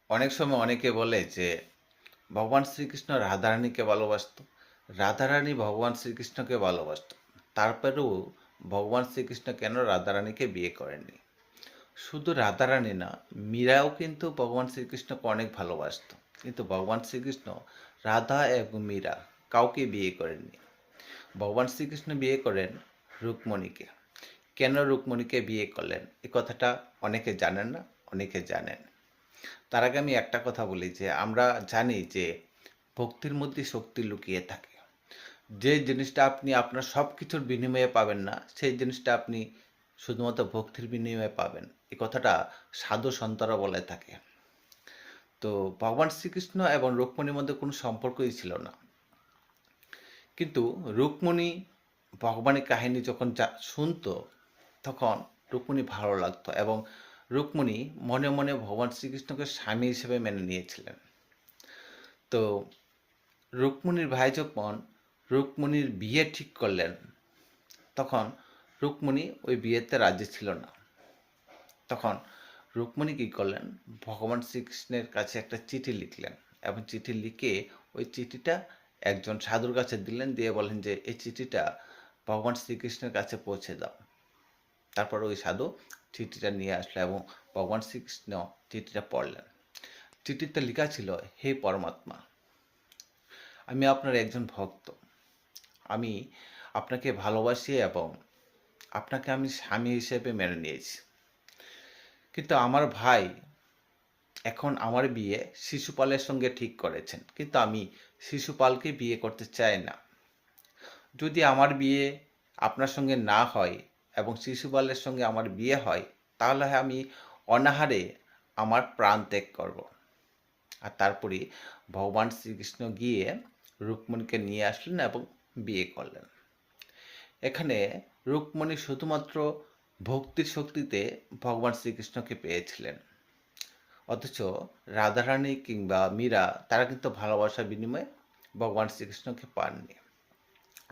অনেক সময় অনেকে বলে যে ভগবান শ্রীকৃষ্ণ রাধারানীকে ভালোবাসতো, রাধারানী ভগবান শ্রীকৃষ্ণকে ভালোবাসতো, তারপরেও ভগবান শ্রীকৃষ্ণ কেন রাধারানীকে বিয়ে করেননি? শুধু রাধারানী না, মীরাও কিন্তু ভগবান শ্রীকৃষ্ণকে অনেক ভালোবাসতো, কিন্তু ভগবান শ্রীকৃষ্ণ রাধা এবং মীরা কাউকে বিয়ে করেননি। ভগবান শ্রীকৃষ্ণ বিয়ে করেন রুক্মণীকে। কেন রুক্মণীকে বিয়ে করলেন এ কথাটা অনেকে জানেন না, অনেকে জানেন। তার আগে আমি একটা কথা বলি যে আমরা জানি যে ভক্তির মধ্যে শক্তি লুকিয়ে থাকে। যে জিনিসটা আপনি আপনার সব কিছুর বিনিময়ে পাবেন না, সেই জিনিসটা আপনি শুধুমাত্র ভক্তির বিনিময়ে পাবেন। এই কথাটা সাধু সন্তরা বলে থাকে। তো ভগবান শ্রীকৃষ্ণ এবং রুক্মণীর মধ্যে কোনো সম্পর্কই ছিল না, কিন্তু রুক্মণী ভগবানের কাহিনী যখন শুনতো তখন রুক্মণী ভালো লাগতো এবং রুক্মণী মনে মনে ভগবান শ্রীকৃষ্ণকে স্বামী হিসেবে মেনে নিয়েছিলেন। তো রুক্মণীর ভাই যখন রুক্মণীর বিয়ে ঠিক করলেন তখন রুক্মণী ওই বিয়েতে রাজি ছিল না। তখন রুক্মণী কী করলেন, ভগবান শ্রীকৃষ্ণের কাছে একটা চিঠি লিখলেন এবং চিঠি লিখে ওই চিঠিটা একজন সাধুর কাছে দিলেন, দিয়ে বলেন যে এই চিঠিটা ভগবান শ্রীকৃষ্ণের কাছে পৌঁছে দাও। তারপর ওই সাধু চিঠিটা নিয়ে আসলো এবং ভগবান শ্রীকৃষ্ণ চিঠিটা পড়লেন। চিঠিতে লেখা ছিল, হে পরমাত্মা, আমি আপনার একজন ভক্ত, আমি আপনাকে ভালোবাসি এবং আপনাকে আমি স্বামী হিসেবে মেনে নিয়েছি, কিন্তু আমার ভাই এখন আমার বিয়ে শিশুপালের সঙ্গে ঠিক করেছেন, কিন্তু আমি শিশুপালকে বিয়ে করতে চাই না। যদি আমার বিয়ে আপনার সঙ্গে না হয় এবং শিশুপালের সঙ্গে আমার বিয়ে হয়, তাহলে আমি অনাহারে আমার প্রাণ ত্যাগ করব। আর তারপরে ভগবান শ্রীকৃষ্ণ গিয়ে রুক্মণীকে নিয়ে আসলেন এবং বিয়ে করলেন। এখানে রুক্মণী শুধুমাত্র ভক্তির শক্তিতে ভগবান শ্রীকৃষ্ণকে পেয়েছিলেন, অথচ রাধারানী কিংবা মীরা তারা কিন্তু ভালোবাসার বিনিময়ে ভগবান শ্রীকৃষ্ণকে পাননি।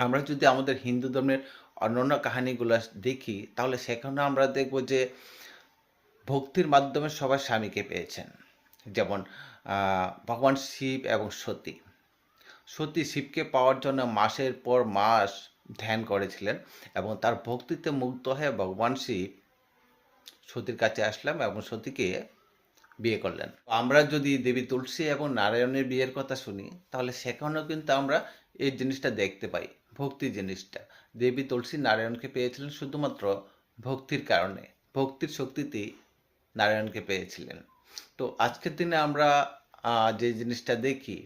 আমরা যদি আমাদের হিন্দু ধর্মের অন্যান্য কাহিনীগুলো দেখি তাহলে সেখানে আমরা দেখব যে ভক্তির মাধ্যমে সবাই স্বামীকে পেয়েছেন। যেমন ভগবান শিব এবং সতী। সতী শিবকে পাওয়ার জন্য মাসের পর মাস ধ্যান করেছিলেন এবং তার ভক্তিতে মুগ্ধ হয়ে ভগবান শিব সতীর কাছে আসলাম এবং সতীকে বিয়ে করলেন। আমরা যদি দেবী তুলসী এবং নারায়ণের বিয়ের কথা শুনি তাহলে সেখানেও কিন্তু আমরা এই জিনিসটা দেখতে পাই, ভক্তি জিনিসটা। দেবী তুলসী নারায়ণকে পেয়েছিলেন শুধুমাত্র ভক্তির কারণে, ভক্তির শক্তিতেই নারায়ণকে পেয়েছিলেন। তো আজকের দিনে আমরা যে জিনিসটা দেখি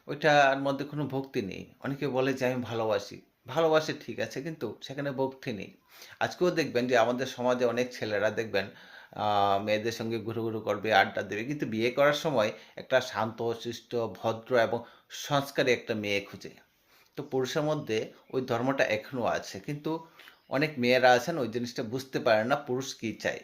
ওইটার মধ্যে কোনো ভক্তি নেই। অনেকে বলে যে আমি ভালোবাসি, ভালোবাসে ঠিক আছে, কিন্তু সেখানে ভক্তি নেই। আজকেও দেখবেন যে আমাদের সমাজে অনেক ছেলেরা দেখবেন মেয়েদের সঙ্গে ঘুরু ঘুরু করবে, আড্ডা দেবে, কিন্তু বিয়ে করার সময় একটা শান্ত শিষ্ট ভদ্র এবং সংস্কারী একটা মেয়ে খুঁজে। তো পুরুষের মধ্যে ওই ধর্মটা এখনও আছে, কিন্তু অনেক মেয়েরা আছেন ওই জিনিসটা বুঝতে পারে না পুরুষ কী চায়।